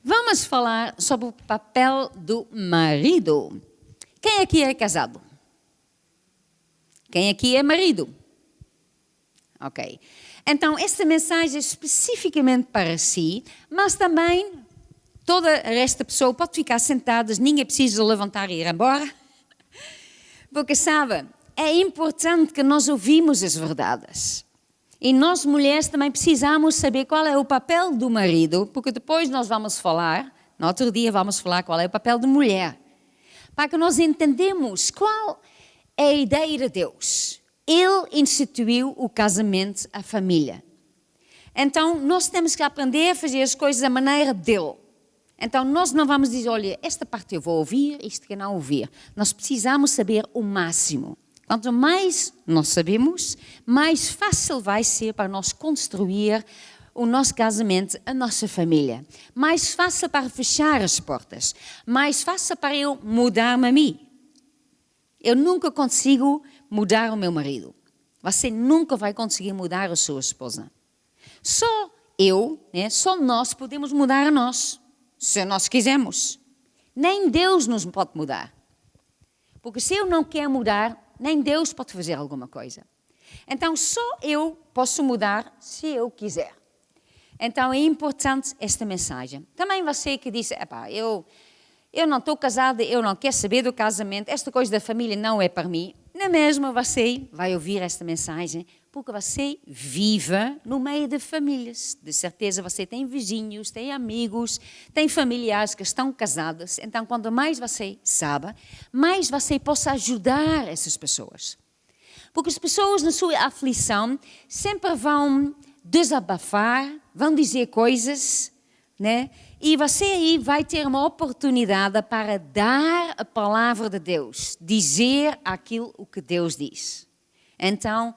Vamos falar sobre o papel do marido. Quem aqui é casado? Quem aqui é marido? Ok. Então, esta mensagem é especificamente para si, mas também toda esta pessoa pode ficar sentada, ninguém precisa levantar e ir embora. Porque, sabe, é importante que nós ouvimos as verdades. E nós, mulheres, também precisamos saber qual é o papel do marido, porque depois nós vamos falar, no outro dia vamos falar qual é o papel da mulher. Para que nós entendamos qual é a ideia de Deus. Ele instituiu o casamento, a família. Então, nós temos que aprender a fazer as coisas da maneira dele. Então, nós não vamos dizer, olha, esta parte eu vou ouvir, isto que não ouvir. Nós precisamos saber o máximo. Quanto mais nós sabemos, mais fácil vai ser para nós construir o nosso casamento, a nossa família. Mais fácil para fechar as portas. Mais fácil para eu mudar-me a mim. Eu nunca consigo mudar o meu marido. Você nunca vai conseguir mudar a sua esposa. Só só nós podemos mudar a nós, se nós quisermos. Nem Deus nos pode mudar. Porque se eu não quero mudar, nem Deus pode fazer alguma coisa. Então, só eu posso mudar se eu quiser. Então, é importante esta mensagem. Também você que disse, eu não estou casada, eu não quero saber do casamento, esta coisa da família não é para mim. Na mesma, você vai ouvir esta mensagem, porque você vive no meio de famílias. De certeza, você tem vizinhos, tem amigos, tem familiares que estão casados. Então, quanto mais você sabe, mais você possa ajudar essas pessoas. Porque as pessoas, na sua aflição, sempre vão desabafar, vão dizer coisas, né? E você aí vai ter uma oportunidade para dar a palavra de Deus, dizer aquilo o que Deus diz. Então,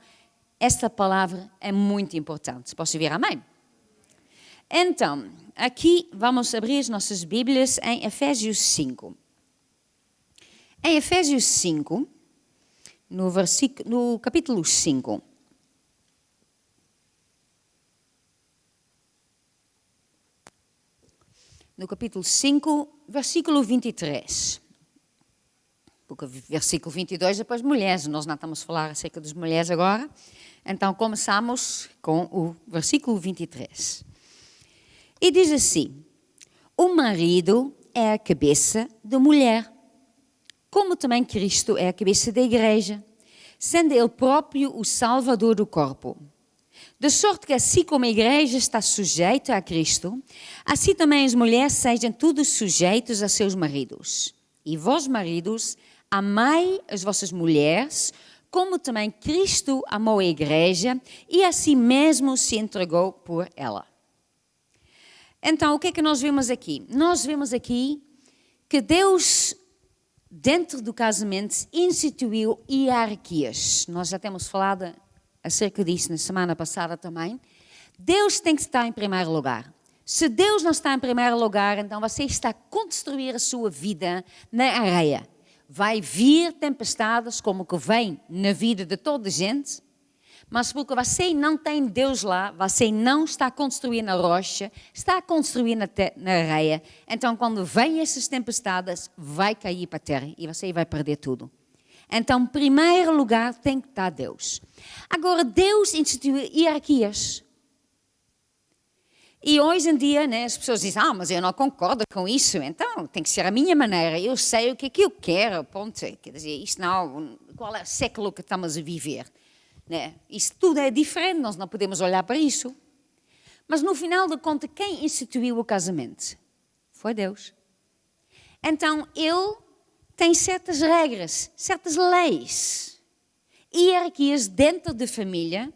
esta palavra é muito importante. Posso ouvir amém? Então, aqui vamos abrir as nossas Bíblias em Efésios 5. Em Efésios 5, no capítulo 5. No capítulo 5, versículo 23. Porque versículo 22 é para as mulheres. Nós não estamos a falar acerca das mulheres agora. Então, começamos com o versículo 23. E diz assim: o marido é a cabeça da mulher, como também Cristo é a cabeça da igreja, sendo ele próprio o salvador do corpo. De sorte que assim como a igreja está sujeita a Cristo, assim também as mulheres sejam todos sujeitos a seus maridos. E vós, maridos, amai as vossas mulheres, como também Cristo amou a igreja e a si mesmo se entregou por ela. Então, o que é que nós vemos aqui? Nós vemos aqui que Deus, dentro do casamento, instituiu hierarquias. Nós já temos falado acerca disso na semana passada também. Deus tem que estar em primeiro lugar. Se Deus não está em primeiro lugar, então você está a construir a sua vida na areia. Vai vir tempestades como que vem na vida de toda a gente, mas porque você não tem Deus lá, você não está a construir na rocha, está a construir na areia. Então, quando vêm essas tempestades, vai cair para a terra e você vai perder tudo. Então, em primeiro lugar, tem que estar Deus. Agora, Deus instituiu hierarquias. E hoje em dia, né, as pessoas dizem, mas eu não concordo com isso, então tem que ser a minha maneira, eu sei o que é que eu quero, ponto. Quer dizer, isto não, qual é o século que estamos a viver? Né? Isso tudo é diferente, nós não podemos olhar para isso. Mas no final de contas, quem instituiu o casamento? Foi Deus. Então, Ele tem certas regras, certas leis, hierarquias dentro da família,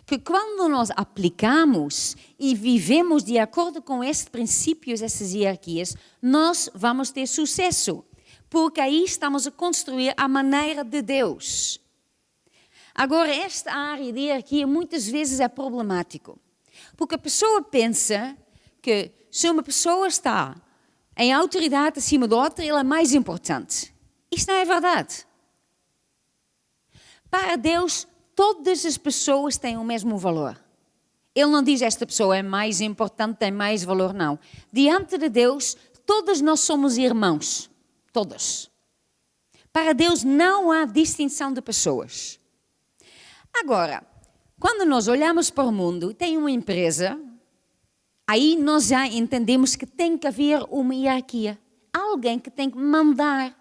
que quando nós aplicamos e vivemos de acordo com esses princípios, essas hierarquias, nós vamos ter sucesso, porque aí estamos a construir a maneira de Deus. Agora, esta área de hierarquia muitas vezes é problemático, porque a pessoa pensa que se uma pessoa está em autoridade acima da outra, ele é mais importante. Isso não é verdade. Para Deus, todas as pessoas têm o mesmo valor. Ele não diz esta pessoa é mais importante, tem mais valor, não. Diante de Deus, todos nós somos irmãos. Todos. Para Deus não há distinção de pessoas. Agora, quando nós olhamos para o mundo, tem uma empresa, aí nós já entendemos que tem que haver uma hierarquia. Alguém que tem que mandar.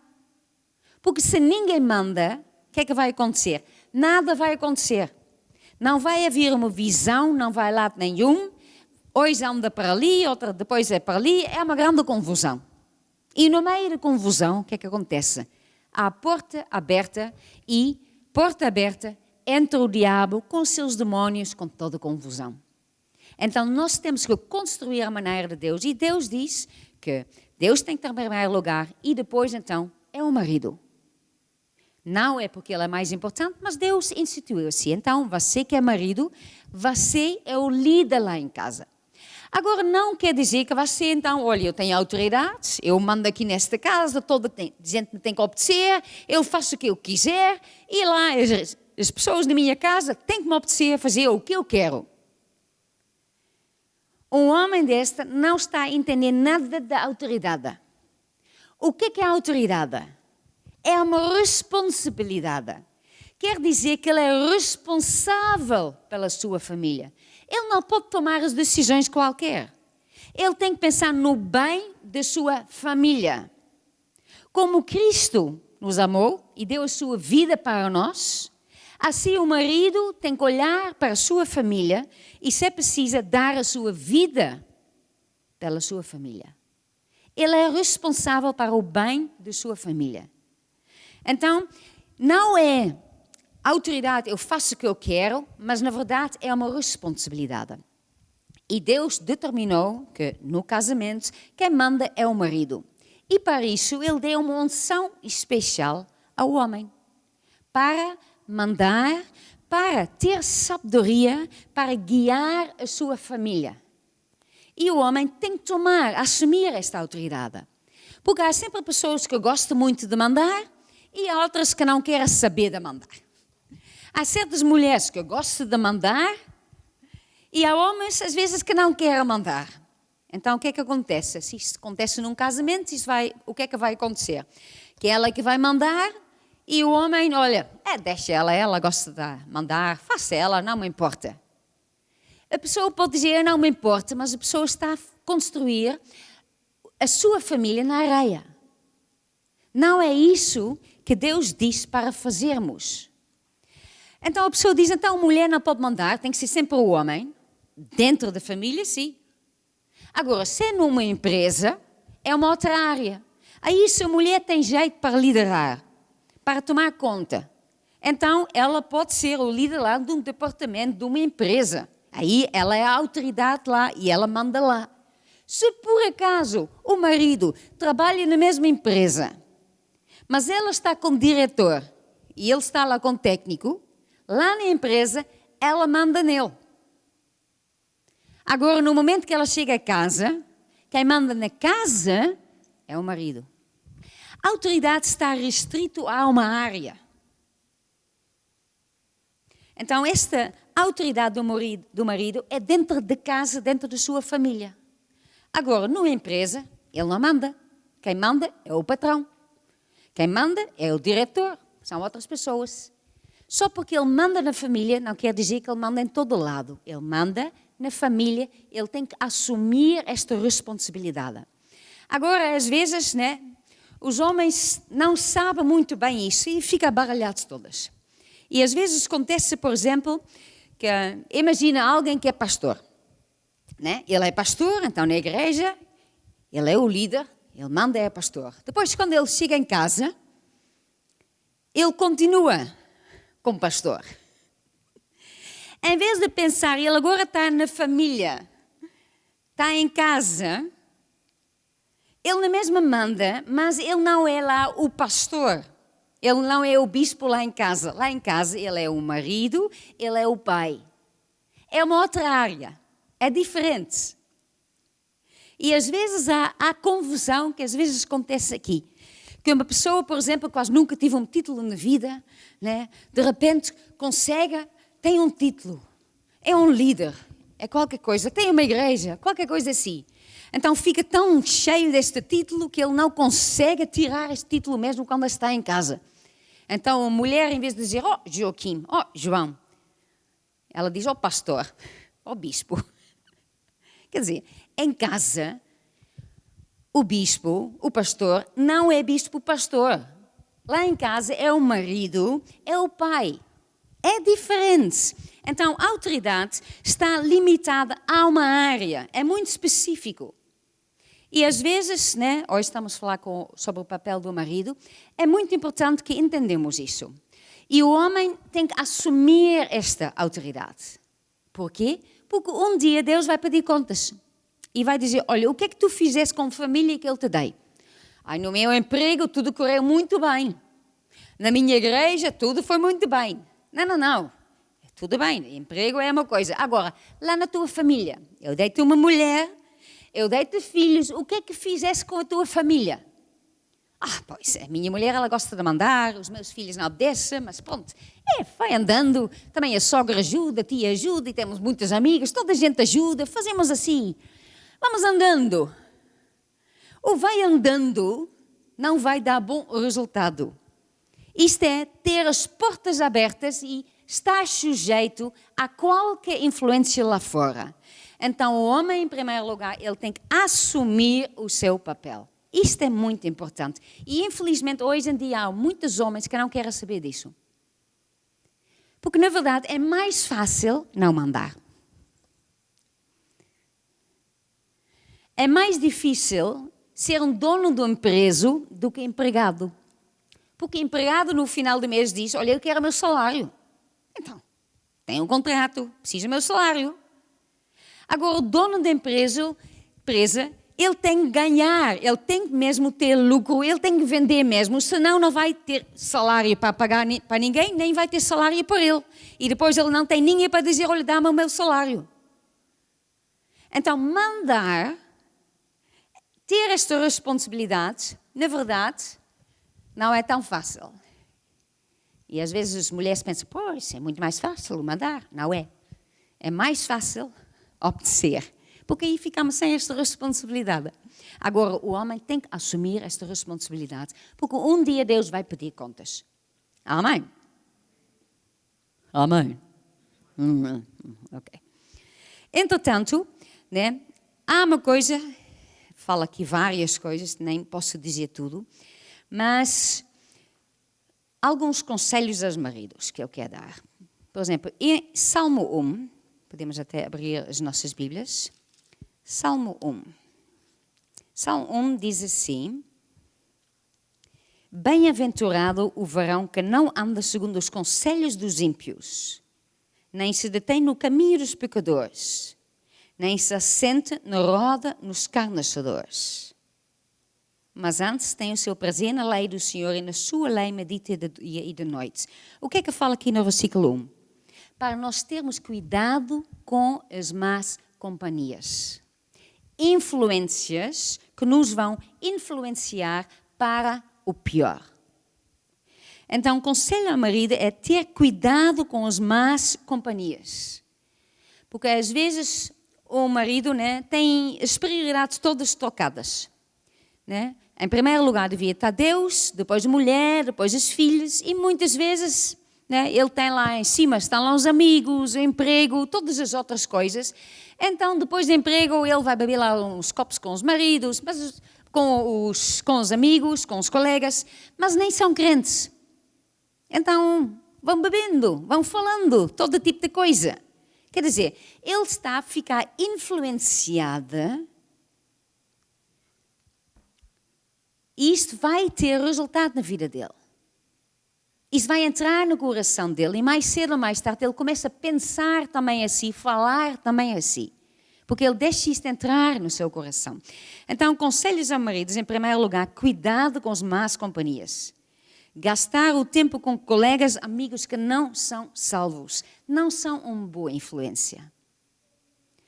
Porque se ninguém manda, o que é que vai acontecer? Nada vai acontecer. Não vai haver uma visão, não vai lado nenhum. Hoje anda para ali, outra depois é para ali. É uma grande confusão. E no meio da confusão, o que é que acontece? Há a porta aberta e, porta aberta, entra o diabo com os seus demónios, com toda a confusão. Então, nós temos que construir a maneira de Deus. E Deus diz que Deus tem que ter em primeiro lugar e depois, então, é o marido. Não é porque ele é mais importante, mas Deus instituiu assim. Então, você que é marido, você é o líder lá em casa. Agora, não quer dizer que você, então, olha, eu tenho autoridade, eu mando aqui nesta casa, toda gente me tem que obedecer, eu faço o que eu quiser, e lá as pessoas na minha casa têm que me obedecer, fazer o que eu quero. Um homem deste não está a entender nada da autoridade. O que é a autoridade? É uma responsabilidade. Quer dizer que ele é responsável pela sua família. Ele não pode tomar as decisões qualquer. Ele tem que pensar no bem da sua família. Como Cristo nos amou e deu a sua vida para nós, assim o marido tem que olhar para a sua família e, se é preciso, dar a sua vida pela sua família. Ele é responsável para o bem da sua família. Então, não é autoridade, eu faço o que eu quero, mas na verdade é uma responsabilidade. E Deus determinou que no casamento quem manda é o marido. E para isso ele deu uma unção especial ao homem. Para mandar, para ter sabedoria, para guiar a sua família. E o homem tem que tomar, assumir esta autoridade. Porque há sempre pessoas que gostam muito de mandar e há outras que não querem saber de mandar. Há certas mulheres que gostam de mandar e há homens, às vezes, que não querem mandar. Então, o que é que acontece? Se isto acontece num casamento, o que é que vai acontecer? Que ela que vai mandar e o homem, olha, deixa ela gosta de mandar, faça ela, não me importa. A pessoa pode dizer, não me importa, mas a pessoa está a construir a sua família na areia. Não é isso que Deus disse para fazermos. Então a pessoa diz, então a mulher não pode mandar, tem que ser sempre o homem. Dentro da família, sim. Agora, se é numa empresa, é uma outra área. Aí se a mulher tem jeito para liderar, para tomar conta, então ela pode ser o líder lá de um departamento, de uma empresa. Aí ela é a autoridade lá e ela manda lá. Se por acaso o marido trabalha na mesma empresa, mas ela está com o diretor e ele está lá com o técnico, lá na empresa ela manda nele. Agora, no momento que ela chega a casa, quem manda na casa é o marido. A autoridade está restrito a uma área. Então, esta autoridade do marido é dentro de casa, dentro da sua família. Agora, numa empresa, ele não manda. Quem manda é o patrão. Quem manda é o diretor. São outras pessoas. Só porque ele manda na família, não quer dizer que ele manda em todo lado. Ele manda na família, ele tem que assumir esta responsabilidade. Agora, às vezes, né, os homens não sabem muito bem isso e ficam baralhados todas. E às vezes acontece, por exemplo, que imagina alguém que é pastor. Né? Ele é pastor, então na igreja, ele é o líder, ele manda, é pastor. Depois, quando ele chega em casa, ele continua como pastor. Em vez de pensar, ele agora está na família, está em casa, ele na mesma manda, mas ele não é lá o pastor. Ele não é o bispo lá em casa. Lá em casa ele é o marido, ele é o pai. É uma outra área, é diferente. E às vezes há confusão que às vezes acontece aqui. Que uma pessoa, por exemplo, quase nunca teve um título na vida, né? De repente consegue, tem um título, é um líder, é qualquer coisa, tem uma igreja, qualquer coisa assim. Então fica tão cheio deste título que ele não consegue tirar este título mesmo quando está em casa. Então a mulher, em vez de dizer, oh Joaquim, oh João, ela diz, oh pastor, oh bispo. Quer dizer, em casa, o bispo, o pastor, não é bispo-pastor. Lá em casa é o marido, é o pai. É diferente. Então, a autoridade está limitada a uma área, é muito específico. E às vezes, né, hoje estamos a falar sobre o papel do marido, é muito importante que entendamos isso. E o homem tem que assumir esta autoridade. Por quê? Porque um dia Deus vai pedir contas. E vai dizer, olha, o que é que tu fizeste com a família que eu te dei? Ai, no meu emprego tudo correu muito bem. Na minha igreja tudo foi muito bem. Não. Tudo bem, emprego é uma coisa. Agora, lá na tua família, eu dei-te uma mulher, eu dei-te filhos, o que é que fizeste com a tua família? Pois, a minha mulher, ela gosta de mandar, os meus filhos não obedecem, mas pronto, vai andando, também a sogra ajuda, a tia ajuda, e temos muitas amigas, toda a gente ajuda, fazemos assim, vamos andando. O vai andando não vai dar bom resultado. Isto é ter as portas abertas e estar sujeito a qualquer influência lá fora. Então, o homem, em primeiro lugar, ele tem que assumir o seu papel. Isto é muito importante. E, infelizmente, hoje em dia há muitos homens que não querem saber disso. Porque, na verdade, é mais fácil não mandar. É mais difícil ser um dono do empresa do que empregado. Porque empregado, no final do mês, diz, olha, eu quero o meu salário. Então, tem um contrato, precisa do meu salário. Agora, o dono da empresa, ele tem que ganhar, ele tem que mesmo ter lucro, ele tem que vender mesmo, senão não vai ter salário para pagar para ninguém, nem vai ter salário para ele. E depois ele não tem ninguém para dizer, olha, dá-me o meu salário. Então, mandar, ter esta responsabilidade, na verdade, não é tão fácil. E às vezes as mulheres pensam, pois, é muito mais fácil mandar. Não é. É mais fácil obedecer. Porque aí ficamos sem esta responsabilidade. Agora, o homem tem que assumir esta responsabilidade. Porque um dia Deus vai pedir contas. Amém? Amém. Ok. Entretanto, né, há uma coisa, falo aqui várias coisas, nem posso dizer tudo, mas alguns conselhos aos maridos que eu quero dar. Por exemplo, em Salmo 1, podemos até abrir as nossas Bíblias. Salmo 1. Salmo 1 diz assim: bem-aventurado o varão que não anda segundo os conselhos dos ímpios, nem se detém no caminho dos pecadores, nem se assenta na roda nos escarnecedores. Mas antes tem o seu prazer na lei do Senhor e na sua lei medita de dia e de noite. O que é que fala aqui no versículo 1? Para nós termos cuidado com as más companhias. Influências que nos vão influenciar para o pior. Então, o conselho ao marido é ter cuidado com as más companhias. Porque às vezes o marido, né, tem as prioridades todas trocadas. Né? Em primeiro lugar devia estar Deus, depois a mulher, depois os filhos e muitas vezes, né, ele tem lá em cima, estão lá os amigos, o emprego, todas as outras coisas. Então depois do emprego ele vai beber lá uns copos com os maridos, com os amigos, com os colegas, mas nem são crentes. Então vão bebendo, vão falando, todo tipo de coisa. Quer dizer, ele está a ficar influenciado. E isto vai ter resultado na vida dele. Isso vai entrar no coração dele e mais cedo ou mais tarde ele começa a pensar também assim, falar também assim. Porque ele deixa isto entrar no seu coração. Então, conselhos a maridos, em primeiro lugar, cuidado com as más companhias. Gastar o tempo com colegas, amigos que não são salvos. Não são uma boa influência.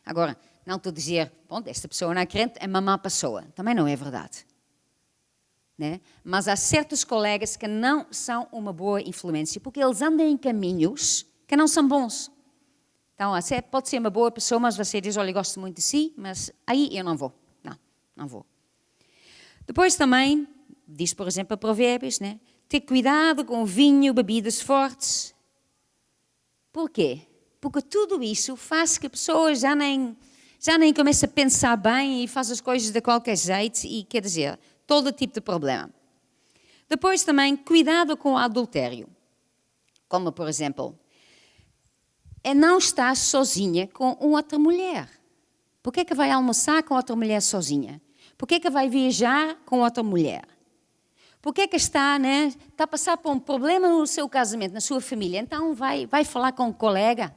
Agora, não estou a dizer, bom, esta pessoa não é crente, é uma má pessoa. Também não é verdade. Né? Mas há certos colegas que não são uma boa influência, porque eles andam em caminhos que não são bons. Então, você pode ser uma boa pessoa, mas você diz, olha, eu gosto muito de si, mas aí eu não vou. Não vou. Depois também, diz, por exemplo, a Provérbios, né? Ter cuidado com o vinho, bebidas fortes. Por quê? Porque tudo isso faz que a pessoa já nem comece a pensar bem e faz as coisas de qualquer jeito e, quer dizer, todo tipo de problema. Depois também, cuidado com o adultério. Como, por exemplo, é não estar sozinha com outra mulher. Por que vai almoçar com outra mulher sozinha? Por que vai viajar com outra mulher? Por que está a passar por um problema no seu casamento, na sua família? Então vai falar com um colega.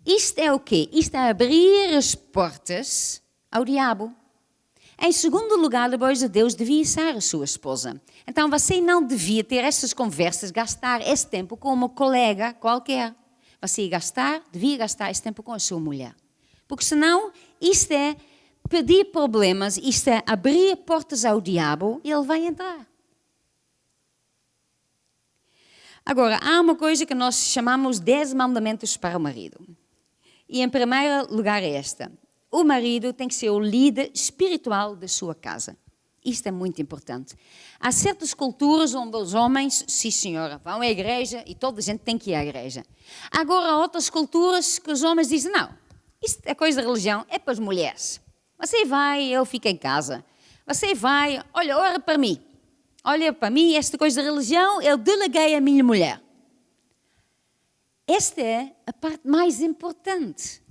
Isto é o quê? Isto é abrir as portas ao diabo. Em segundo lugar, depois de Deus, devia ser a sua esposa. Então você não devia ter essas conversas, gastar esse tempo com uma colega qualquer. Você devia gastar esse tempo com a sua mulher. Porque senão, isto é pedir problemas, isto é abrir portas ao diabo e ele vai entrar. Agora, há uma coisa que nós chamamos 10 mandamentos para o marido. E em primeiro lugar é esta. O marido tem que ser o líder espiritual da sua casa. Isto é muito importante. Há certas culturas onde os homens, sim senhora, vão à igreja e toda a gente tem que ir à igreja. Agora há outras culturas que os homens dizem, não, isto é coisa da religião, é para as mulheres. Você vai, eu fico em casa. Você vai, olha, ora para mim. Olha para mim, esta coisa da religião, eu deleguei à minha mulher. Esta é a parte mais importante.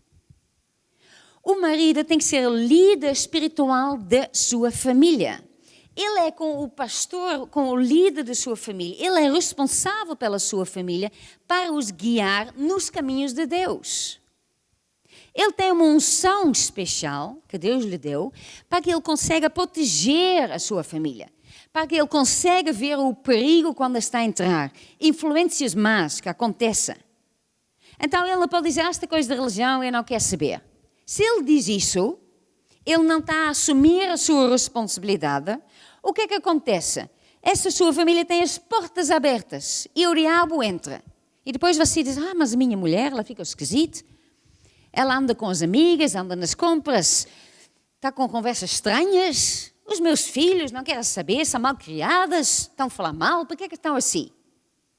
O marido tem que ser o líder espiritual da sua família. Ele é com o pastor, com o líder da sua família. Ele é responsável pela sua família para os guiar nos caminhos de Deus. Ele tem uma unção especial que Deus lhe deu para que ele consiga proteger a sua família. Para que ele consiga ver o perigo quando está a entrar. Influências más que aconteçam. Então ele pode dizer, esta coisa da religião eu não quero saber. Se ele diz isso, ele não está a assumir a sua responsabilidade. O que é que acontece? Essa sua família tem as portas abertas e o diabo entra. E depois você diz, mas a minha mulher, ela fica esquisita. Ela anda com as amigas, anda nas compras, está com conversas estranhas. Os meus filhos não querem saber, são mal criadas, estão a falar mal, por que é que estão assim?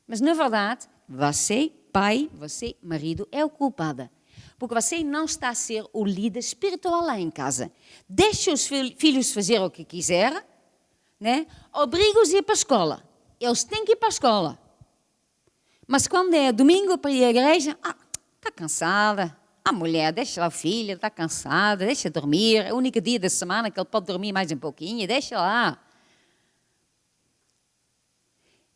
Mas na verdade, você, pai, você, marido, é o culpado. Porque você não está a ser o líder espiritual lá em casa. Deixa os filhos fazer o que quiserem, né? Obriga-os a ir para a escola. Eles têm que ir para a escola. Mas quando é domingo para ir à igreja, está cansada. A mulher, deixa lá o filho, está cansada, deixa dormir. É o único dia da semana que ele pode dormir mais um pouquinho, deixa lá.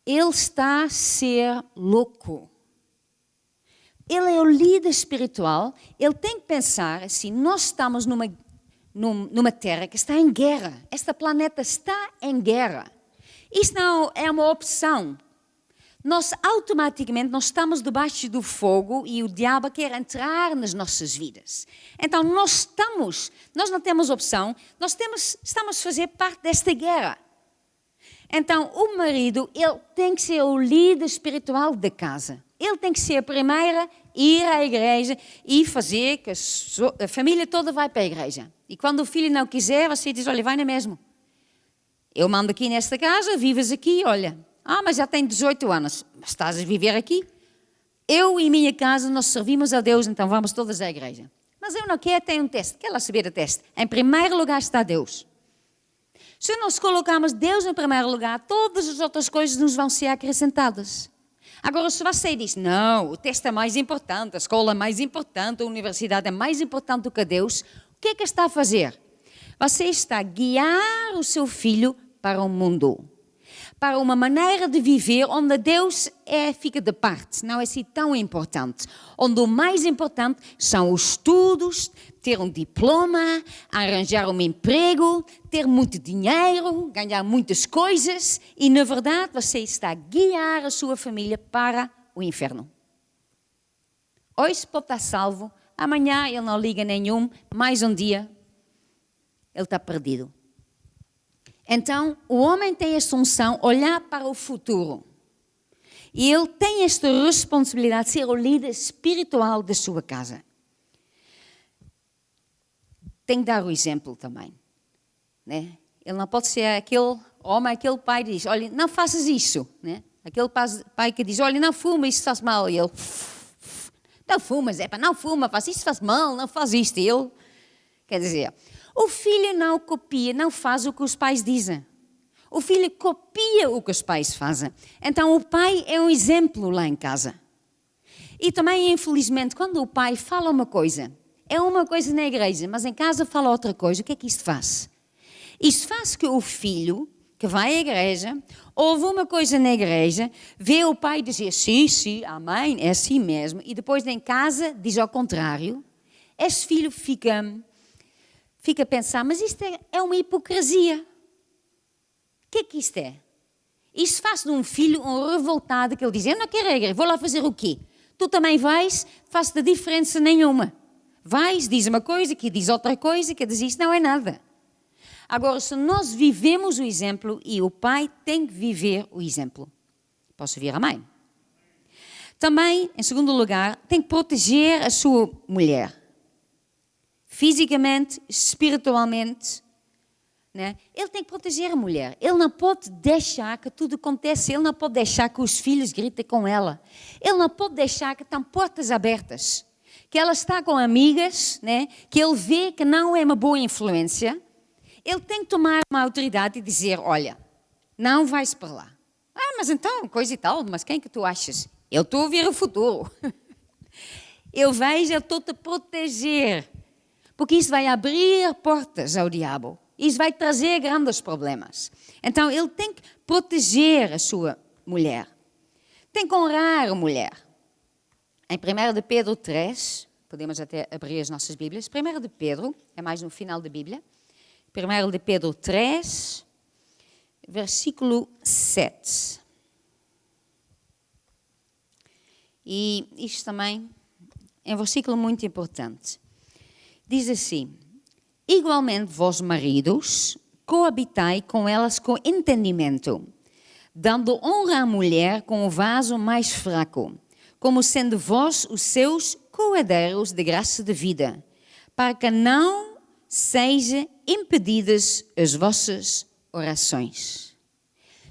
Ele está a ser louco. Ele é o líder espiritual, ele tem que pensar assim, nós estamos numa terra que está em guerra. Este planeta está em guerra. Isto não é uma opção. Nós automaticamente nós estamos debaixo do fogo e o diabo quer entrar nas nossas vidas. Então nós não temos opção, estamos a fazer parte desta guerra. Então o marido, ele tem que ser o líder espiritual da casa. Ele tem que ser a primeira a ir à igreja e fazer que a família toda vá para a igreja. E quando o filho não quiser, você diz, olha, vai na mesmo. Eu mando aqui nesta casa, vives aqui, olha. Mas já tem 18 anos, estás a viver aqui? Eu e minha casa, nós servimos a Deus, então vamos todas à igreja. Mas eu não quero ter um teste, quero lá saber o teste. Em primeiro lugar está Deus. Se nós colocarmos Deus em primeiro lugar, todas as outras coisas nos vão ser acrescentadas. Agora, se você diz, não, o teste é mais importante, a escola é mais importante, a universidade é mais importante do que Deus, o que é que está a fazer? Você está a guiar o seu filho para o mundo, para uma maneira de viver onde Deus fica de parte, não é assim tão importante. Onde o mais importante são os estudos, ter um diploma, arranjar um emprego, ter muito dinheiro, ganhar muitas coisas e, na verdade, você está a guiar a sua família para o inferno. Hoje pode estar salvo, amanhã ele não liga nenhum, mais um dia ele está perdido. Então, o homem tem essa unção, olhar para o futuro. E ele tem esta responsabilidade de ser o líder espiritual da sua casa. Tem que dar o exemplo também, né? Ele não pode ser aquele homem, aquele pai que diz, olha, não faças isso, né? Aquele pai que diz, olha, não fuma, isso faz mal. E ele, não fumas, não fuma, faz isso, faz mal, não faz isto. E ele, quer dizer, o filho não copia, não faz o que os pais dizem. O filho copia o que os pais fazem. Então o pai é um exemplo lá em casa. E também, infelizmente, quando o pai fala uma coisa, é uma coisa na igreja, mas em casa fala outra coisa, o que é que isto faz? Isto faz que o filho, que vai à igreja, ouve uma coisa na igreja, vê o pai dizer, sim, amém, é assim mesmo, e depois em casa diz ao contrário. Esse filho fica a pensar, mas isto é uma hipocrisia. O que é que isto é? Isto faz de um filho um revoltado, que ele diz, eu não quero a igreja, vou lá fazer o quê? Tu também vais, faz-te diferença nenhuma. Vais, diz uma coisa, que diz outra coisa, que diz isto não é nada. Agora, se nós vivemos o exemplo, e o pai tem que viver o exemplo. Posso ouvir amém? Também, em segundo lugar, tem que proteger a sua mulher. Fisicamente, espiritualmente, né? Ele tem que proteger a mulher. Ele não pode deixar que tudo aconteça. Ele não pode deixar que os filhos gritem com ela. Ele não pode deixar que estão portas abertas. Que ela está com amigas, né? Que ele vê que não é uma boa influência. Ele tem que tomar uma autoridade e dizer, olha, não vais para lá. Mas então, coisa e tal, mas quem que tu achas? Eu estou a ver o futuro. Eu vejo, eu estou-te a proteger. Porque isso vai abrir portas ao diabo. Isso vai trazer grandes problemas. Então, ele tem que proteger a sua mulher. Tem que honrar a mulher. Em 1 de Pedro 3, podemos até abrir as nossas Bíblias. 1 de Pedro, é mais no final da Bíblia. 1 de Pedro 3, versículo 7. E isto também é um versículo muito importante. Diz assim, igualmente vós maridos, coabitai com elas com entendimento, dando honra à mulher com o vaso mais fraco, como sendo vós os seus coerdeiros de graça de vida, para que não sejam impedidas as vossas orações.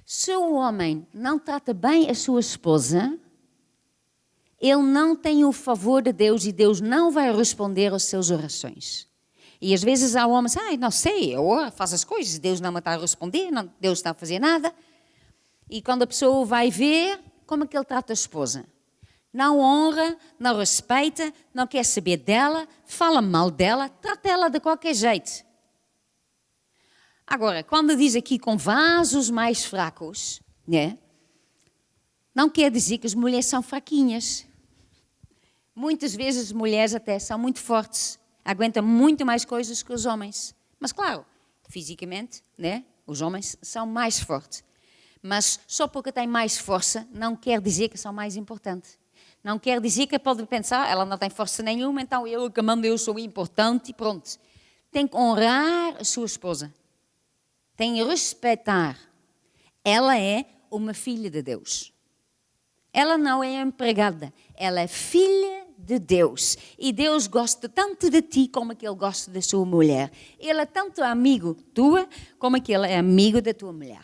Se o homem não trata bem a sua esposa, ele não tem o favor de Deus e Deus não vai responder às suas orações. E às vezes há homens, não sei, eu faço as coisas, Deus não me está a responder, não, Deus está a fazer nada. E quando a pessoa vai ver, como é que ele trata a esposa? Não honra, não respeita, não quer saber dela, fala mal dela, trata ela de qualquer jeito. Agora, quando diz aqui com vasos mais fracos, né? Não quer dizer que as mulheres são fraquinhas. Muitas vezes as mulheres até são muito fortes, aguentam muito mais coisas que os homens. Mas claro, fisicamente, né? Os homens são mais fortes. Mas só porque têm mais força não quer dizer que são mais importantes. Não quer dizer que pode pensar, ela não tem força nenhuma, então eu que mando, eu sou importante e pronto. Tem que honrar a sua esposa. Tem que respeitar. Ela é uma filha de Deus. Ela não é empregada, ela é filha de Deus. E Deus gosta tanto de ti como que Ele gosta da sua mulher. Ele é tanto amigo tua como que Ele é amigo da tua mulher.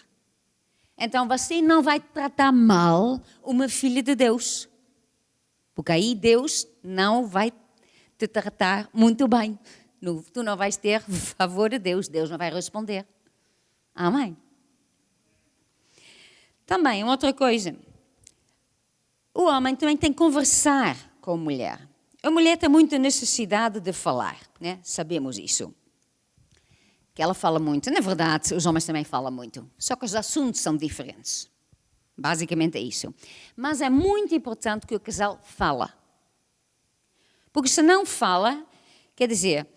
Então você não vai tratar mal uma filha de Deus. Porque aí Deus não vai te tratar muito bem. Tu não vais ter favor de Deus, Deus não vai responder. Amém? Também, outra coisa. O homem também tem que conversar com a mulher. A mulher tem muita necessidade de falar, né? Sabemos isso. Que ela fala muito. Na verdade, os homens também falam muito. Só que os assuntos são diferentes. Basicamente é isso. Mas é muito importante que o casal fala. Porque se não fala, quer dizer,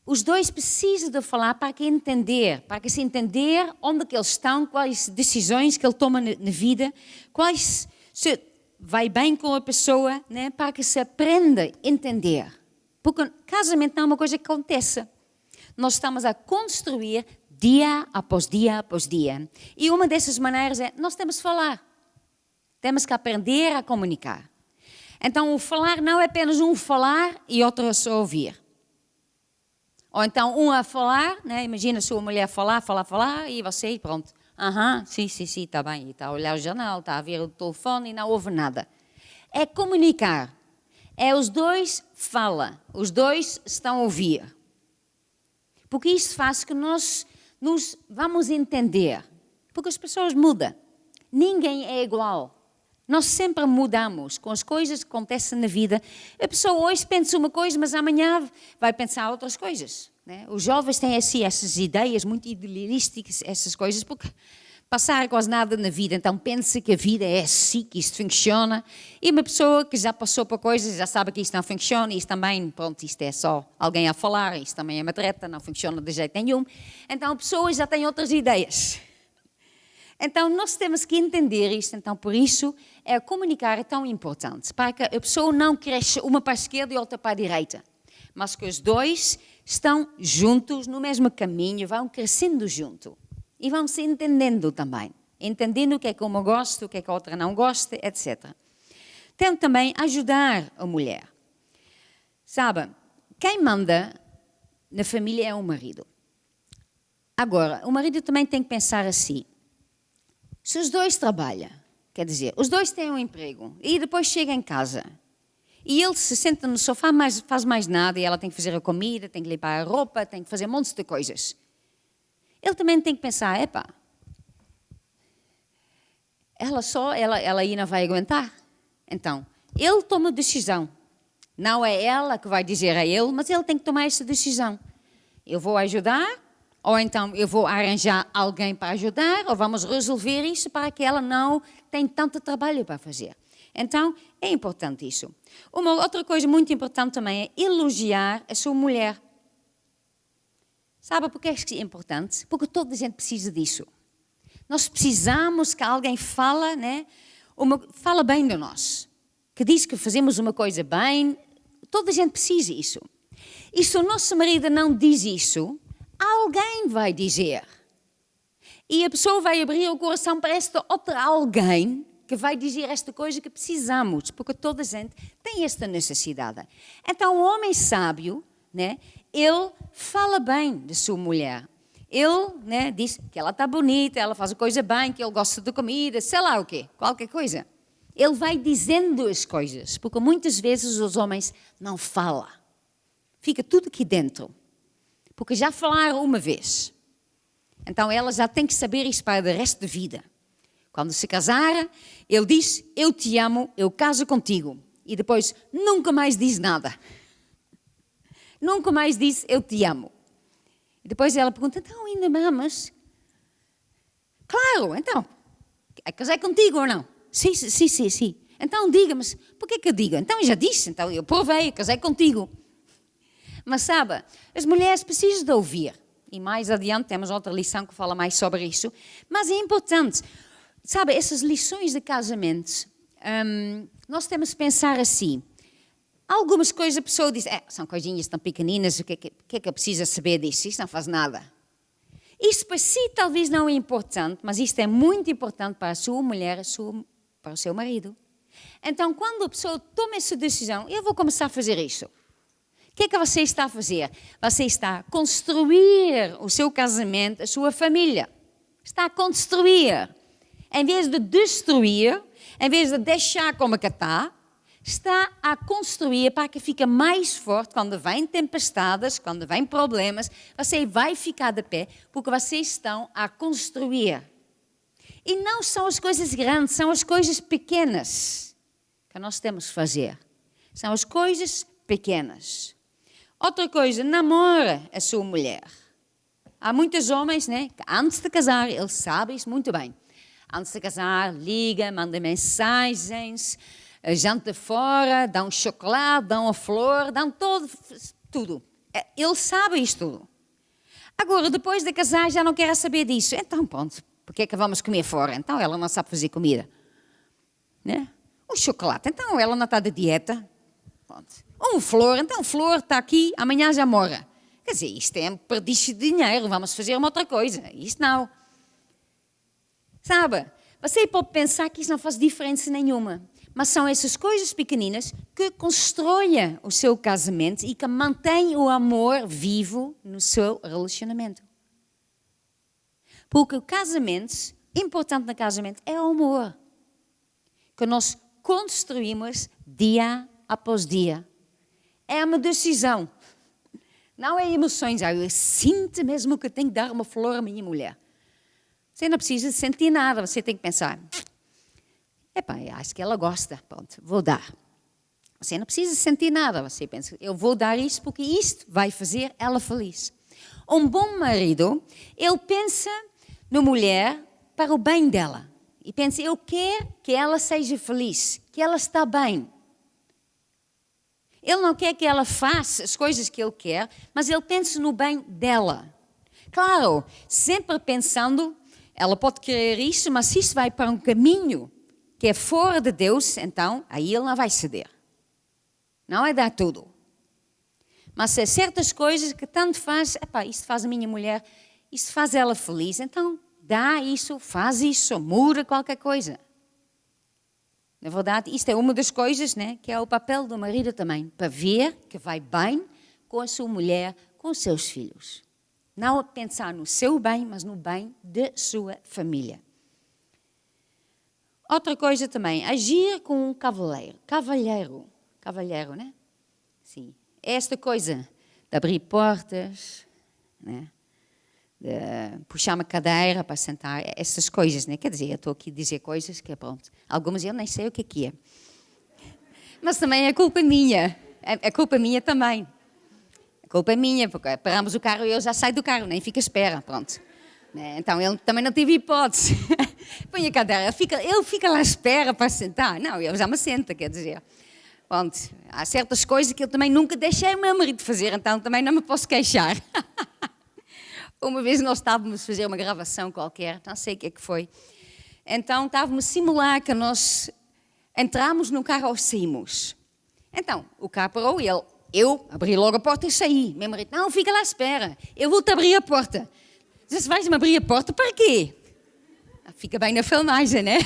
os dois precisam de falar para que se entender onde que eles estão, quais decisões que ele toma na vida, quais se vai bem com a pessoa, né, para que se aprenda a entender. Porque casamento não é uma coisa que aconteça. Nós estamos a construir dia após dia após dia. E uma dessas maneiras é, nós temos de falar. Temos que aprender a comunicar. Então, o falar não é apenas um falar e outro a só ouvir. Ou então, um a falar, né? Imagina a sua mulher falar, e você, pronto. Sim, está bem. E está a olhar o jornal, está a ver o telefone e não ouve nada. É comunicar. É os dois falam, os dois estão a ouvir. Porque isso faz que nós nos vamos entender. Porque as pessoas mudam. Ninguém é igual. Nós sempre mudamos com as coisas que acontecem na vida. A pessoa hoje pensa uma coisa, mas amanhã vai pensar outras coisas. Né? Os jovens têm assim, essas ideias muito idealísticas, essas coisas, porque passaram quase nada na vida. Então pensa que a vida é assim, que isto funciona. E uma pessoa que já passou por coisas, já sabe que isto não funciona, e isto também, pronto, isto é só alguém a falar, isto também é uma treta, não funciona de jeito nenhum. Então a pessoa já tem outras ideias. Então, nós temos que entender isto. Então, por isso, comunicar é tão importante. Para que a pessoa não cresça uma para a esquerda e outra para a direita. Mas que os dois estão juntos, no mesmo caminho, vão crescendo junto. E vão se entendendo também. Entendendo o que é que uma gosta, o que é que a outra não gosta, etc. Tem também ajudar a mulher. Sabe, quem manda na família é o marido. Agora, o marido também tem que pensar assim. Se os dois trabalham, quer dizer, os dois têm um emprego e depois chegam em casa e ele se senta no sofá, mas faz mais nada e ela tem que fazer a comida, tem que limpar a roupa, tem que fazer um monte de coisas. Ele também tem que pensar, ela aí não vai aguentar. Então, ele toma a decisão. Não é ela que vai dizer a ele, mas ele tem que tomar essa decisão. Eu vou ajudar. Ou então eu vou arranjar alguém para ajudar, ou vamos resolver isso para que ela não tenha tanto trabalho para fazer. Então, é importante isso. Uma outra coisa muito importante também é elogiar a sua mulher. Sabe por que é importante? Porque toda a gente precisa disso. Nós precisamos que alguém fala bem de nós. Que diz que fazemos uma coisa bem. Toda a gente precisa disso. E se o nosso marido não diz isso, alguém vai dizer. E a pessoa vai abrir o coração para esta outra alguém que vai dizer esta coisa que precisamos, porque toda a gente tem esta necessidade. Então, o homem sábio, ele fala bem de sua mulher. Ele diz que ela está bonita, ela faz a coisa bem, que ele gosta de comida, sei lá o quê, qualquer coisa. Ele vai dizendo as coisas, porque muitas vezes os homens não falam. Fica tudo aqui dentro. Porque já falaram uma vez. Então ela já tem que saber isso para o resto da vida. Quando se casar, ele diz, eu te amo, eu caso contigo. E depois nunca mais diz nada. Nunca mais diz, eu te amo. E depois ela pergunta, então ainda me amas? Claro, então, casei contigo ou não? Sim. Então diga-me, por que eu digo? Então eu já disse, então eu provei, casei contigo. Mas sabe, as mulheres precisam de ouvir. E mais adiante temos outra lição que fala mais sobre isso. Mas é importante. Sabe, essas lições de casamento, nós temos que pensar assim. Algumas coisas a pessoa diz, são coisinhas tão pequeninas, o que é que eu preciso saber disso? Isso não faz nada. Isso para si talvez não é importante, mas isto é muito importante para a sua mulher, para o seu marido. Então, quando a pessoa toma essa decisão, eu vou começar a fazer isso. O que é que você está a fazer? Você está a construir o seu casamento, a sua família. Está a construir. Em vez de destruir, em vez de deixar como que está a construir para que fique mais forte quando vêm tempestades, quando vêm problemas. Você vai ficar de pé porque vocês estão a construir. E não são as coisas grandes, são as coisas pequenas que nós temos que fazer. São as coisas pequenas. Outra coisa, namora a sua mulher. Há muitos homens, que antes de casar, eles sabem isso muito bem. Antes de casar, liga, manda mensagens, janta fora, dão chocolate, dão a flor, dão tudo. Ele sabe isto tudo. Agora, depois de casar, já não quer saber disso. Então, pronto, por que é que vamos comer fora? Então, ela não sabe fazer comida. O chocolate, então, ela não está de dieta. Pronto. Flor, então flor está aqui, amanhã já morre. Quer dizer, isto é um desperdício de dinheiro, vamos fazer uma outra coisa. Isto não. Sabe, Você pode pensar que isso não faz diferença nenhuma, mas são essas coisas pequeninas que constroem o seu casamento e que mantêm o amor vivo no seu relacionamento. Porque o casamento, importante no casamento, é o amor, que nós construímos dia após dia. É uma decisão. Não é emoções. Eu sinto mesmo que tenho que dar uma flor à minha mulher. Você não precisa sentir nada. Você tem que pensar, acho que ela gosta. Pronto, vou dar. Você não precisa sentir nada. Você pensa, eu vou dar isto porque isto vai fazer ela feliz. Um bom marido, ele pensa na mulher para o bem dela. E pensa, eu quero que ela seja feliz, que ela está bem. Ele não quer que ela faça as coisas que ele quer, mas ele pensa no bem dela. Claro, sempre pensando, ela pode querer isso, mas se isso vai para um caminho que é fora de Deus, então aí ele não vai ceder. Não é dar tudo. Mas há certas coisas que tanto faz, isto faz a minha mulher, isto faz ela feliz, então dá isso, faz isso, muda qualquer coisa. Na verdade, isto é uma das coisas, né, que é o papel do marido também, para ver que vai bem com a sua mulher, com os seus filhos. Não pensar no seu bem, mas no bem da sua família. Outra coisa também, agir com um cavalheiro, né? Sim. Esta coisa de abrir portas, né? De puxar uma cadeira para sentar, essas coisas, né? Quer dizer, eu estou aqui a dizer coisas que, pronto, algumas eu nem sei o que é. Mas também é culpa minha, é culpa minha também. É culpa minha, porque paramos o carro e eu já saio do carro, nem fico à espera, pronto. Então, ele também não teve hipótese. Põe a cadeira, ele fica lá à espera para sentar. Não, eu já me sento, quer dizer. Pronto, há certas coisas que eu também nunca deixei o meu marido fazer, então também não me posso queixar. Uma vez nós estávamos a fazer uma gravação qualquer, não sei o que é que foi. Então estávamos a simular que nós entramos no carro ou saímos. Então, o carro parou e eu abri logo a porta e saí. Meu marido, não, fica lá à espera, eu vou-te abrir a porta. Disse, vais-me abrir a porta para quê? Fica bem na filmagem, né?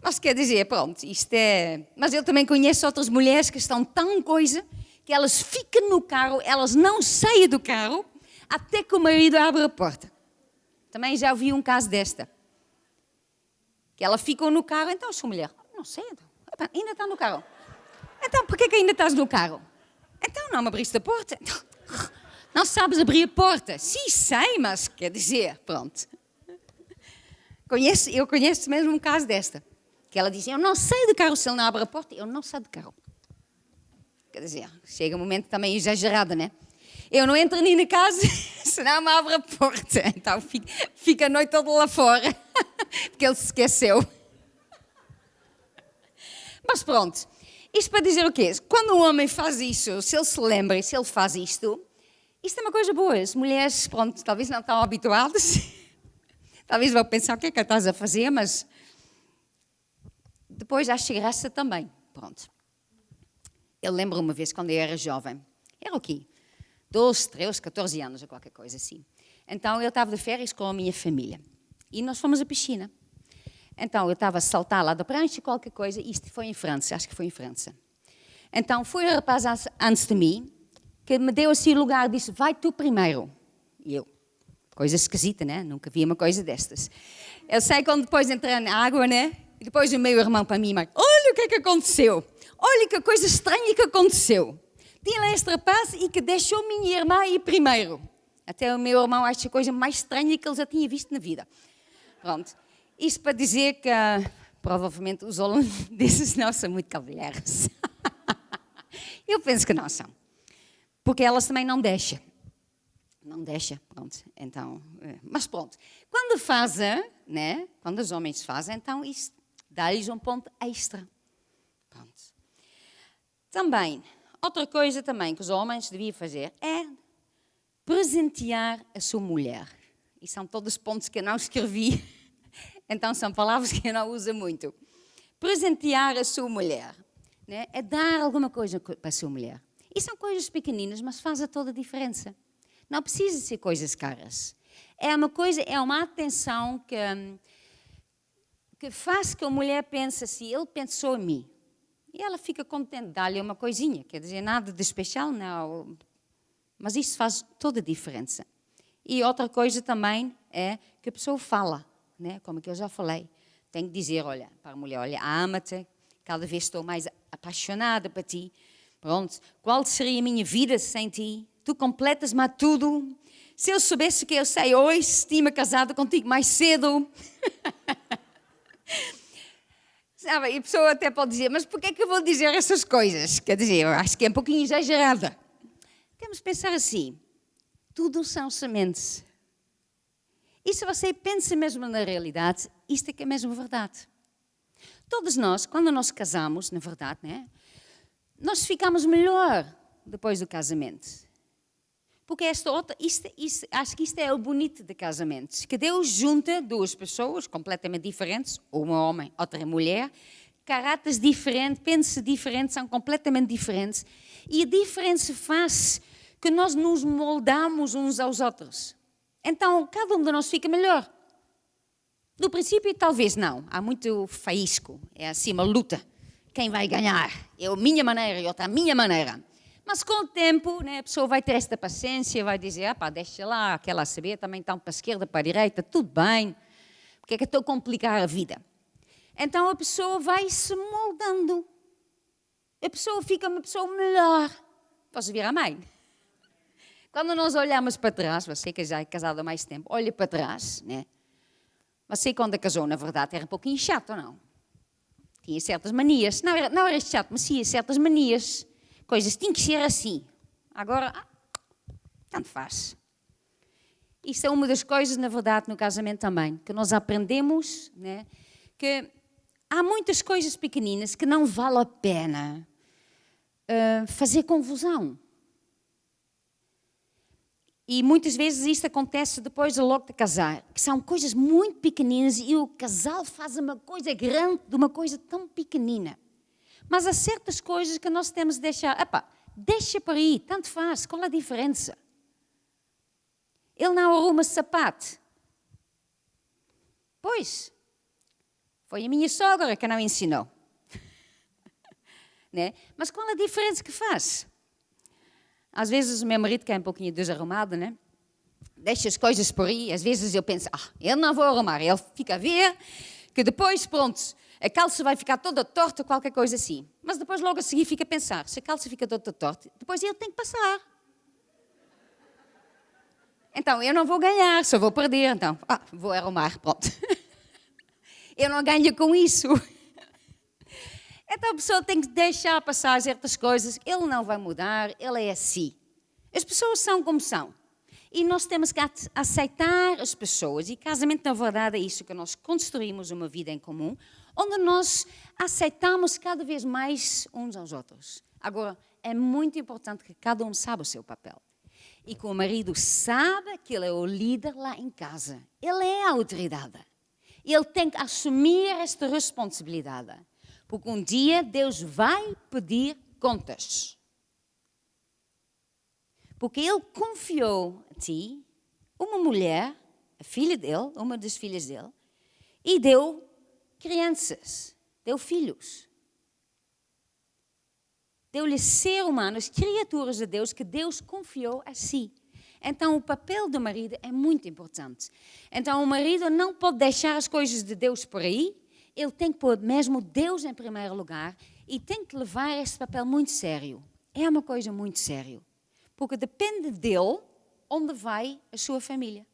Mas quer dizer, pronto, isto é... Mas eu também conheço outras mulheres que estão tão coisa... que elas ficam no carro, elas não saem do carro, até que o marido abre a porta. Também já ouvi um caso desta. Que ela ficou no carro, então a sua mulher, não sei, ainda está no carro. Então, por que ainda estás no carro? Então, não me abriste a porta? Não sabes abrir a porta? Sim, sei, mas quer dizer, pronto. Eu conheço mesmo um caso desta. Que ela disse, eu não saio do carro se ele não abre a porta, eu não saio do carro. Quer dizer, chega um momento também exagerado, né? Eu não entro nem na casa, senão me abre a porta. Então fica a noite toda lá fora, porque ele se esqueceu. Mas pronto, isto para dizer o quê? Quando um homem faz isso, se ele se lembra, se ele faz isto é uma coisa boa. As mulheres, pronto, talvez não estão habituadas, talvez vão pensar o que é que estás a fazer, mas depois acho graça também. Pronto. Eu lembro uma vez, quando eu era jovem, era o quê? 12, 13, 14 anos ou qualquer coisa assim. Então, eu estava de férias com a minha família e nós fomos à piscina. Então, eu estava a saltar lá da prancha, qualquer coisa, isto foi em França, acho que foi em França. Então, foi o rapaz antes de mim, que me deu assim o lugar e disse, vai tu primeiro. E eu, coisa esquisita, né? Nunca vi uma coisa destas. Eu sei quando depois entrei na água, né? E depois o meu irmão para mim, olha o que é que aconteceu. Olha que coisa estranha que aconteceu. Tinha lá este rapaz e que deixou minha irmã ir primeiro. Até o meu irmão acha a coisa mais estranha que ele já tinha visto na vida. Pronto. Isto para dizer que provavelmente os holandeses não são muito cavalheiros. Eu penso que não são. Porque elas também não deixam. Não deixa, pronto. Então, mas pronto. Quando fazem, né? Quando os homens fazem, então isso dá-lhes um ponto extra. Pronto. Também, outra coisa também que os homens deviam fazer é presentear a sua mulher. E são todos pontos que eu não escrevi, então são palavras que eu não uso muito. Presentear a sua mulher, né? É dar alguma coisa para a sua mulher. E são coisas pequeninas, mas fazem toda a diferença. Não precisa ser coisas caras. É uma atenção que faz que a mulher pense assim, ele pensou em mim. E ela fica contente de dar-lhe uma coisinha, quer dizer, nada de especial, não. Mas isso faz toda a diferença. E outra coisa também é que a pessoa fala, né? Como que eu já falei. Tem que dizer, olha, para a mulher, olha, ama-te, cada vez estou mais apaixonada por ti. Pronto, qual seria a minha vida sem ti? Tu completas-me a tudo. Se eu soubesse o que eu sei hoje, tinha-me casado contigo mais cedo. Sabe, e a pessoa até pode dizer, mas por que é que eu vou dizer essas coisas? Quer dizer, eu acho que é um pouquinho exagerada. Temos que pensar assim, tudo são sementes. E se você pensa mesmo na realidade, isto é que é mesmo verdade. Todos nós, quando nós casamos, na verdade, né, nós ficamos melhor depois do casamento. Porque acho que isto é o bonito de casamentos, que Deus junta duas pessoas completamente diferentes, um homem, outra mulher, caráteres diferentes, pensamentos diferentes, são completamente diferentes, e a diferença faz que nós nos moldamos uns aos outros. Então, cada um de nós fica melhor. No princípio, talvez não. Há muito faísco. É assim uma luta. Quem vai ganhar? Eu a minha maneira e outra a minha maneira. Mas com o tempo, né, a pessoa vai ter esta paciência, vai dizer, deixa lá, aquela saber, também estão para a esquerda, para a direita, tudo bem. Porque é que eu estou a complicar a vida? Então a pessoa vai se moldando. A pessoa fica uma pessoa melhor. Posso vir à mãe? Quando nós olhamos para trás, você que já é casado há mais tempo, olha para trás, né? Você quando casou, na verdade, era um pouquinho chato, ou não? Tinha certas manias. Não era chato, mas tinha certas manias. Coisas tinham que ser assim. Agora, tanto faz. Isso é uma das coisas, na verdade, no casamento também, que nós aprendemos, né? Que há muitas coisas pequeninas que não vale a pena fazer confusão. E muitas vezes isto acontece depois de logo de casar, que são coisas muito pequeninas e o casal faz uma coisa grande de uma coisa tão pequenina. Mas há certas coisas que nós temos de deixar, deixa para aí, tanto faz, qual a diferença? Ele não arruma sapato. Pois, foi a minha sogra que não ensinou. Né? Mas qual a diferença que faz? Às vezes o meu marido, que é um pouquinho desarrumado, né? Deixa as coisas por aí. Às vezes eu penso, eu não vou arrumar. Ele fica a ver que depois, pronto, a calça vai ficar toda torta, qualquer coisa assim. Mas depois logo a seguir fica a pensar, se a calça fica toda torta, depois ele tem que passar. Então eu não vou ganhar, só vou perder. Então, vou arrumar, pronto. Eu não ganho com isso. Então a pessoa tem que deixar passar certas coisas. Ele não vai mudar, ele é assim. As pessoas são como são. E nós temos que aceitar as pessoas. E casamento, na verdade, é isso, que nós construímos uma vida em comum, onde nós aceitamos cada vez mais uns aos outros. Agora, é muito importante que cada um saiba o seu papel. E que o marido saiba que ele é o líder lá em casa. Ele é a autoridade. Ele tem que assumir esta responsabilidade. Porque um dia Deus vai pedir contas. Porque Ele confiou a ti uma mulher, a filha dele, uma das filhas dele, e deu crianças, deu filhos. Deu-lhe seres humanos, criaturas de Deus, que Deus confiou a si. Então o papel do marido é muito importante. Então o marido não pode deixar as coisas de Deus por aí. Ele tem que pôr mesmo Deus em primeiro lugar e tem que levar esse papel muito sério. É uma coisa muito séria. Porque depende dele onde vai a sua família.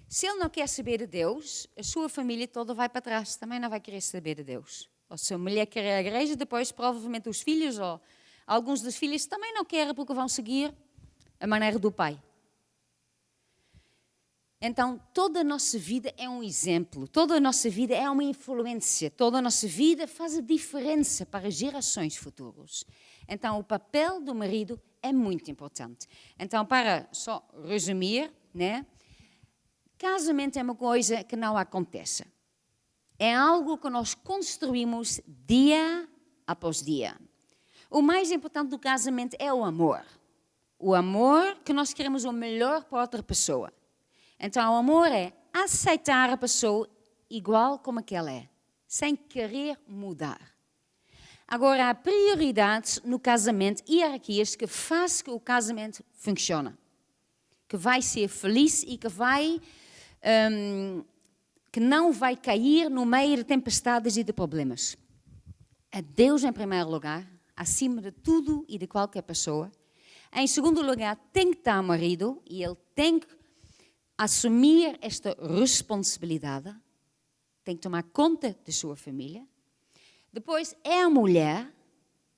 Se ele não quer saber de Deus, a sua família toda vai para trás. Também não vai querer saber de Deus. Ou se a mulher quer a igreja, depois provavelmente os filhos ou alguns dos filhos também não querem porque vão seguir a maneira do pai. Então, toda a nossa vida é um exemplo, toda a nossa vida é uma influência, toda a nossa vida faz a diferença para as gerações futuras. Então, o papel do marido é muito importante. Então, para só resumir, né? Casamento é uma coisa que não acontece. É algo que nós construímos dia após dia. O mais importante do casamento é o amor. o amor que nós queremos o melhor para outra pessoa. Então, o amor é aceitar a pessoa igual como que ela é, sem querer mudar. Agora, há prioridades no casamento, hierarquias que fazem que o casamento funcione, que vai ser feliz e que não vai cair no meio de tempestades e de problemas. É Deus em primeiro lugar, acima de tudo e de qualquer pessoa. Em segundo lugar, tem que estar o marido e ele tem que assumir esta responsabilidade, tem que tomar conta de sua família. Depois é a mulher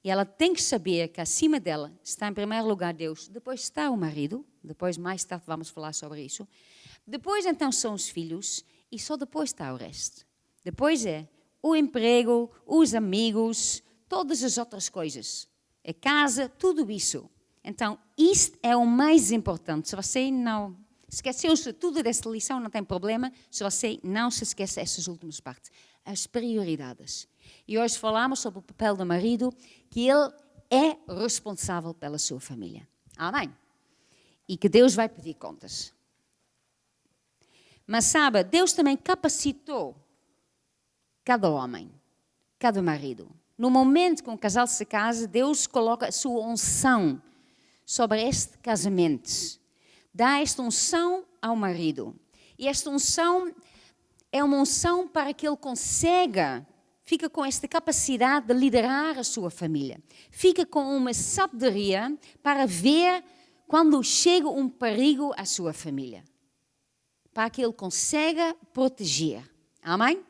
e ela tem que saber que acima dela está em primeiro lugar Deus. Depois está o marido, depois mais tarde vamos falar sobre isso. Depois então são os filhos e só depois está o resto. Depois é o emprego, os amigos, todas as outras coisas. A casa, tudo isso. Então, isto é o mais importante. Se você não esqueceu-se de tudo dessa lição, não tem problema. Se você não se esquece dessas últimas partes. As prioridades. E hoje falamos sobre o papel do marido, que ele é responsável pela sua família. Amém? E que Deus vai pedir contas. Mas sabe, Deus também capacitou cada homem, cada marido. No momento que um casal se casa, Deus coloca a sua unção sobre este casamento. Dá esta unção ao marido. E esta unção é uma unção para que ele consiga, fica com esta capacidade de liderar a sua família. Fica com uma sabedoria para ver quando chega um perigo à sua família. Para que ele consiga proteger. Amém?